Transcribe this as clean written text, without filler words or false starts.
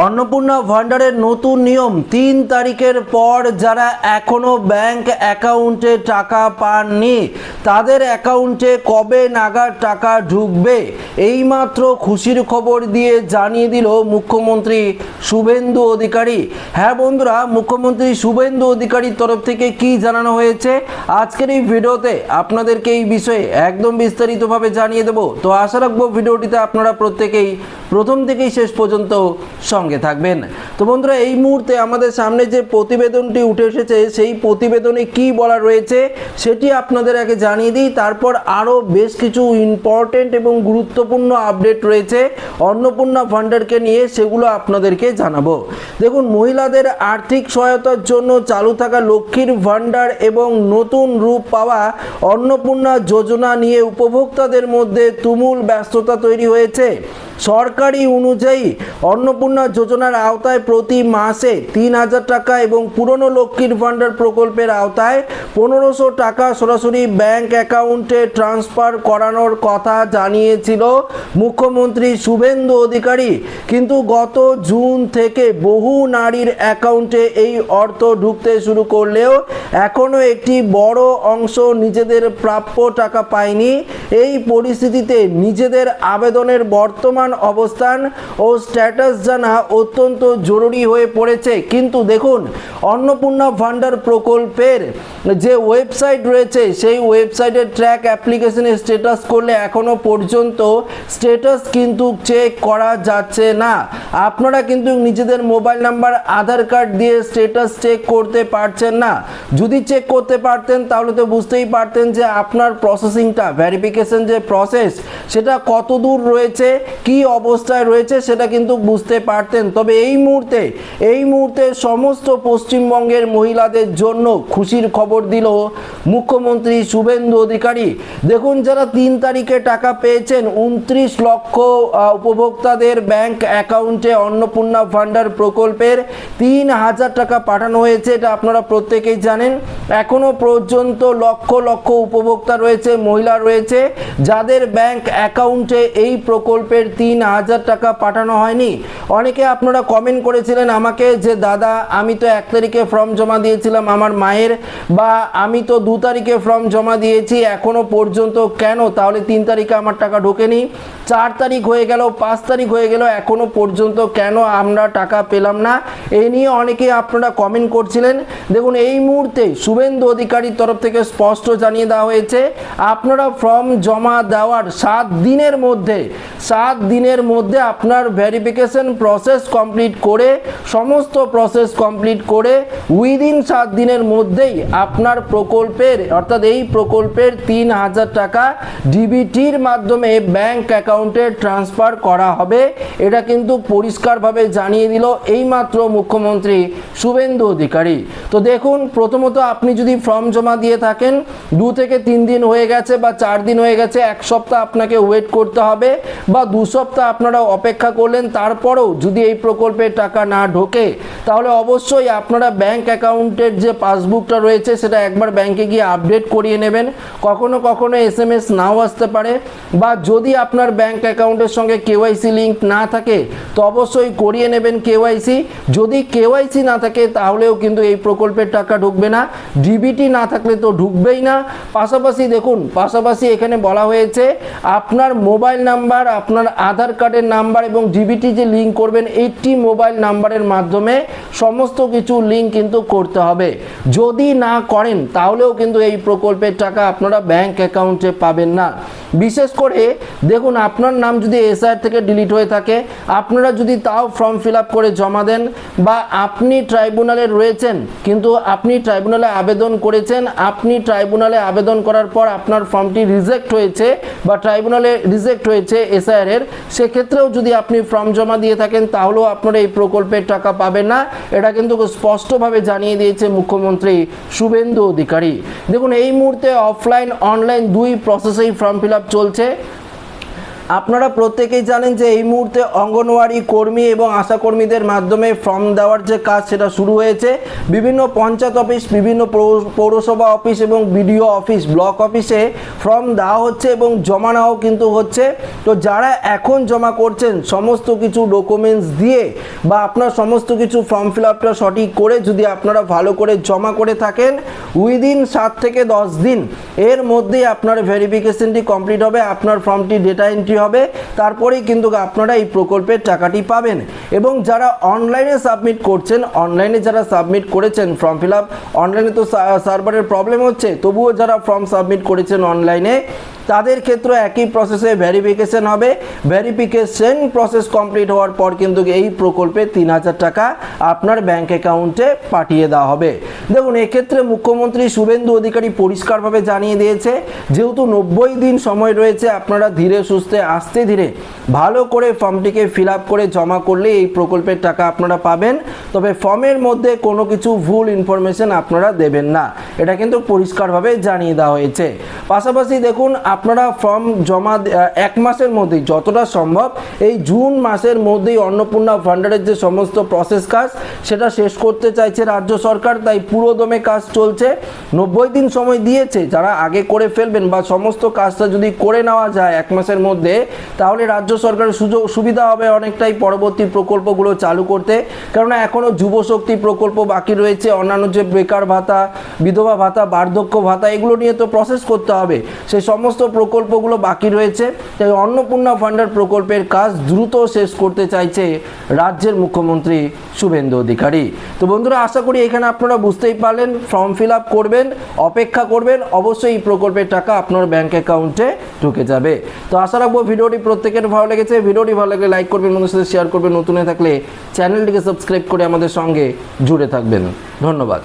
अन्नपूर्णा भांडारेर नतून नियम 3 तारिखेर पर जारा एखोनो बैंक अ্যাকাউন্টে टाका पानনি तादेर अ্যাকাউন্টে कबे नागाद टाका ढुकबे এইমাত্র खुशिर खबर दिए जानिए दिल मुख्यमंत्री शुभेन्दु अधिकारी। हाँ बंधुरा मुख्यमंत्री शुभेन्दु अधिकारीर तरफ थेके कि जानानो हयेछे आजकेर এই ভিডিওতে আপনাদেরকে এই বিষয়ে একদম বিস্তারিতভাবে জানিয়ে দেব। তো আশা রাখবো ভিডিওটিতে আপনারা প্রত্যেকেই প্রথম থেকেই শেষ পর্যন্ত সঙ্গে থাকবেন। তো বন্ধুরা এই মুহূর্তে আমাদের সামনে যে প্রতিবেদনটি উঠে এসেছে সেই প্রতিবেদনে কি বলা রয়েছে সেটি আপনাদের আগে জানিয়ে দিই, তারপর আরও বেশ কিছু ইম্পর্টেন্ট এবং গুরুত্বপূর্ণ আপডেট রয়েছে অন্নপূর্ণা ভান্ডারকে নিয়ে, সেগুলো আপনাদেরকে জানাবো। দেখুন, মহিলাদের আর্থিক সহায়তার জন্য চালু থাকা লক্ষ্মীর ভান্ডার এবং নতুন রূপ পাওয়া অন্নপূর্ণা যোজনা নিয়ে উপভোক্তাদের মধ্যে তুমুল ব্যস্ততা তৈরি হয়েছে। সরকারি অনুযায়ী অন্নপূর্ণা যোজনার আওতায় প্রতি মাসে 3000 টাকা এবং পুরনো লক্ষ্মীর ভান্ডার প্রকল্পের আওতায় 1500 টাকা সরাসরি ব্যাংক অ্যাকাউন্টে ট্রান্সফার করানোর কথা জানিয়েছিল মুখ্যমন্ত্রী শুভেন্দু অধিকারী। কিন্তু গত জুন থেকে বহু নারীর অ্যাকাউন্টে এই অর্থ ঢুকতে শুরু করলেও এখনও একটি বড় অংশ নিজেদের প্রাপ্য টাকা পায়নি। এই পরিস্থিতিতে নিজেদের আবেদনের বর্তমান অবস্থান ও স্ট্যাটাস জানা অত্যন্ত জরুরি হয়ে পড়েছে। কিন্তু দেখুন, অন্নপূর্ণা ভান্ডার প্রকল্পের যে ওয়েবসাইট রয়েছে সেই ওয়েবসাইটের ট্র্যাক অ্যাপ্লিকেশনের স্ট্যাটাস করলে এখনো পর্যন্ত স্ট্যাটাস কিন্তু চেক করা যাচ্ছে না। আপনারা কিন্তু নিজেদের মোবাইল নাম্বার আধার কার্ড দিয়ে স্ট্যাটাস চেক করতে পারছেন না। যদি চেক করতে পারতেন তাহলে তো বুঝতেই পারতেন যে আপনার প্রসেসিংটা, ভেরিফিকেশন যে প্রসেস সেটা কত দূর রয়েছে, কি অবস্থায় রয়েছে সেটা কিন্তু বুঝতে পারতেন। তবে এই মুহূর্তে সমস্ত পশ্চিমবঙ্গের মহিলাদের জন্য খুশির খবর দিল মুখ্যমন্ত্রী শুভেন্দু অধিকারী। দেখুন, যারা 3 তারিখে টাকা পেয়েছেন 29 লক্ষ উপভোক্তাদের ব্যাংক অ্যাকাউন্টে অন্নপূর্ণা ভান্ডার প্রকল্পের 3000 টাকা পাঠানো হয়েছে, এটা আপনারা প্রত্যেকেই জানেন। এখনো পর্যন্ত লক্ষ লক্ষ উপভোক্তা রয়েছে, মহিলা রয়েছে যাদের ব্যাংক অ্যাকাউন্টে এই প্রকল্পের 3000 টাকা পাঠানো হয়নি। অনেকে আপনারা কমেন্ট করেছিলেন আমাকে যে দাদা আমি তো 1 তারিখে ফর্ম জমা দিয়েছিলাম আমার মায়ের, বা আমি তো 2 তারিখে ফর্ম জমা দিয়েছি এখনো পর্যন্ত কেন তাহলে 3 তারিখে আমার টাকা ঢোকেনি, 4 তারিখ হয়ে গেল, 5 তারিখ হয়ে গেল, এখনো পর্যন্ত কেন আমরা টাকা পেলাম না, এই নিয়ে অনেকে আপনারা কমেন্ট করছিলেন। দেখুন, এই মুহূর্তে শুভেন্দু অধিকারীর তরফ থেকে স্পষ্ট জানিয়ে দেওয়া হয়েছে আপনারা ফর্ম জমা দেওয়ার 7 দিনের মধ্যে আপনার ভেরিফিকেশন প্রসেস কমপ্লিট করে, সমস্ত প্রসেস কমপ্লিট করে উইদিন 7 দিনের মধ্যেই আপনার প্রকল্পের অর্থাৎ এই প্রকল্পের 3000 টাকা ডিবিটির মাধ্যমে ব্যাংক অ্যাকাউন্টে ট্রান্সফার করা হবে। এটা কিন্তু পরিষ্কারভাবে জানিয়ে দিল এইমাত্র মুখ্যমন্ত্রী শুভেন্দু অধিকারী। তো দেখুন, প্রথমত আপনি যদি ফর্ম জমা দিয়ে থাকেন 2 থেকে 3 দিন হয়ে গেছে বা 4 দিন হয়ে গেছে, 1 সপ্তাহ আপনাকে ওয়েট করতে হবে বা 2 সপ্তাহ আপনারা অপেক্ষা করলেন, তারপরেও যদি এই প্রকল্পের টাকা না ঢোকে তাহলে অবশ্যই আপনারা ব্যাংক অ্যাকাউন্টের যে পাসবুকটা রয়েছে সেটা একবার ব্যাংকে গিয়ে আপডেট করিয়ে নেবেন। কখনো SMS নাও আসতে পারে, বা যদি আপনার ব্যাংক অ্যাকাউন্টের সঙ্গে কেওয়াইসি লিঙ্ক না থাকে তো অবশ্যই করিয়ে নেবেন কেওয়াইসি। যদি কেওয়াইসি না থাকে তাহলেও কিন্তু এই প্রকল্পের টাকা ঢুকবে না, ডিবিটি না থাকলে তো ঢুকবেই না। পাশাপাশি দেখুন, এখানে বলা হয়েছে আপনার মোবাইল নাম্বার, আপনার আধার কার্ডের নাম্বার এবং ডিবিটি যে লিঙ্ক করবেন 80 মোবাইল নাম্বারের মাধ্যমে সমস্ত কিছু লিঙ্ক কিন্তু করতে হবে। যদি না করেন তাহলেও কিন্তু এই প্রকল্পের টাকা আপনারা ব্যাংক অ্যাকাউন্টে পাবেন না। বিশেষ করে দেখুন, আপনার নাম যদি এসআইআর থেকে ডিলিট হয়ে থাকে, আপনারা যদি তাও ফর্ম ফিল আপ করে জমা দেন, বা আপনি ট্রাইব্যুনালে রয়েছেন কিন্তু আপনি ট্রাইব্যুনালে আবেদন করেছেন, আপনি ট্রাইব্যুনালে আবেদন করার পর আপনার ফর্মটি রিজেক্ট হয়েছে বা ট্রাইব্যুনালে রিজেক্ট হয়েছে এসআইআর, সেক্ষেত্রেও যদি আপনি ফর্ম জমা দিয়ে থাকেন তাহলেও আপনারা এই প্রকল্পের টাকা পাবেন না। এটা কিন্তু স্পষ্টভাবে জানিয়ে দিয়েছে মুখ্যমন্ত্রী শুভেন্দু অধিকারী। দেখুন, এই মুহূর্তে অফলাইন অনলাইন 2 প্রসেসেই ফর্ম ফিল আপ চলছে। আপনারা প্রত্যেকেই জানেন যে এই মুহূর্তে অঙ্গনওয়াড়ি কর্মী এবং আশাকর্মীদের মাধ্যমে ফর্ম দেওয়ার যে কাজ সেটা শুরু হয়েছে। বিভিন্ন পঞ্চায়েত অফিস, বিভিন্ন পৌরসভা অফিস এবং বিডিও অফিস, ব্লক অফিসে ফর্ম দেওয়া হচ্ছে এবং জমা নেওয়াও কিন্তু হচ্ছে। তো যারা এখন জমা করছেন সমস্ত কিছু ডকুমেন্টস দিয়ে বা আপনার সমস্ত কিছু ফর্ম ফিল আপটা সঠিক করে যদি আপনারা ভালো করে জমা করে থাকেন, উইদিন 7 থেকে 10 দিন এর মধ্যেই আপনার ভেরিফিকেশনটি কমপ্লিট হবে, আপনার ফর্মটি ডেটা এন্ট্রি হবে, তারপরেই কিন্তু আপনারা এই প্রকল্পের টাকাটি পাবেন। এবং যারা অনলাইনে সাবমিট করছেন, অনলাইনে যারা সাবমিট করেছেন ফর্ম ফিল আপ, অনলাইনে তো সার্ভারের প্রবলেম হচ্ছে, তবুও যারা ফর্ম সাবমিট করেছেন অনলাইনে তাদের ক্ষেত্রে একই প্রসেসে ভেরিফিকেশন হবে। ভেরিফিকেশন প্রসেস কমপ্লিট হওয়ার পর কিন্তু এই প্রকল্পে 3000 টাকা আপনার ব্যাংক অ্যাকাউন্টে পাঠিয়ে দেওয়া হবে। দেখুন, এক্ষেত্রে মুখ্যমন্ত্রী শুভেন্দু অধিকারী পরিষ্কারভাবে জানিয়ে দিয়েছে, যেহেতু 90 দিন সময় রয়েছে, আপনারা ধীরে সুস্থে আস্তে ধীরে ভালো করে ফর্মটিকে ফিল আপ করে জমা করলে এই প্রকল্পের টাকা আপনারা পাবেন। তবে ফর্মের মধ্যে কোনো কিছু ভুল ইনফরমেশন আপনারা দেবেন না, এটা কিন্তু পরিষ্কারভাবে জানিয়ে দেওয়া হয়েছে। পাশাপাশি দেখুন, আপনারা ফর্ম জমা 1 মাসের মধ্যেই যতটা সম্ভব এই জুন মাসের মধ্যেই অন্নপূর্ণা ভান্ডারের যে সমস্ত প্রসেস কাজ সেটা শেষ করতে চাইছে রাজ্য সরকার, তাই পুরোদমে কাজ চলছে। 90 দিন সময় দিয়েছে, যারা আগে করে ফেলবেন বা সমস্ত কাজটা যদি করে নেওয়া যায় 1 মাসের মধ্যে, তাহলে রাজ্য সরকারের সুবিধা হবে অনেকটাই পরবর্তী প্রকল্পগুলো চালু করতে। কেননা এখনও যুবশক্তি প্রকল্প বাকি রয়েছে, অন্যান্য যে বেকার ভাতা, বিধবা ভাতা, বার্ধক্য ভাতা, এগুলো নিয়ে তো প্রসেস করতে হবে, সেই সমস্ত প্রকল্পগুলো বাকি রয়েছে। তাই অন্নপূর্ণা ভান্ডার প্রকল্পের কাজ দ্রুত শেষ করতে চাইছে রাজ্যের মুখ্যমন্ত্রী শুভেন্দু অধিকারী। তো বন্ধুরা, আশা করি এখানে আপনারা বুঝতেই পারলেন, ফর্ম ফিল আপ করবেন, অপেক্ষা করবেন, অবশ্যই এই প্রকল্পের টাকা আপনার ব্যাংক অ্যাকাউন্টে ঢুকে যাবে। তো আশা রাখবো ভিডিওটি প্রত্যেকের ভালো লেগেছে। ভিডিওটি ভালো লাগলে লাইক করবেন, বন্ধুদের সাথে শেয়ার করবেন, নতুন হয়ে থাকলে চ্যানেলটিকে সাবস্ক্রাইব করে আমাদের সঙ্গে জুড়ে থাকবেন। ধন্যবাদ।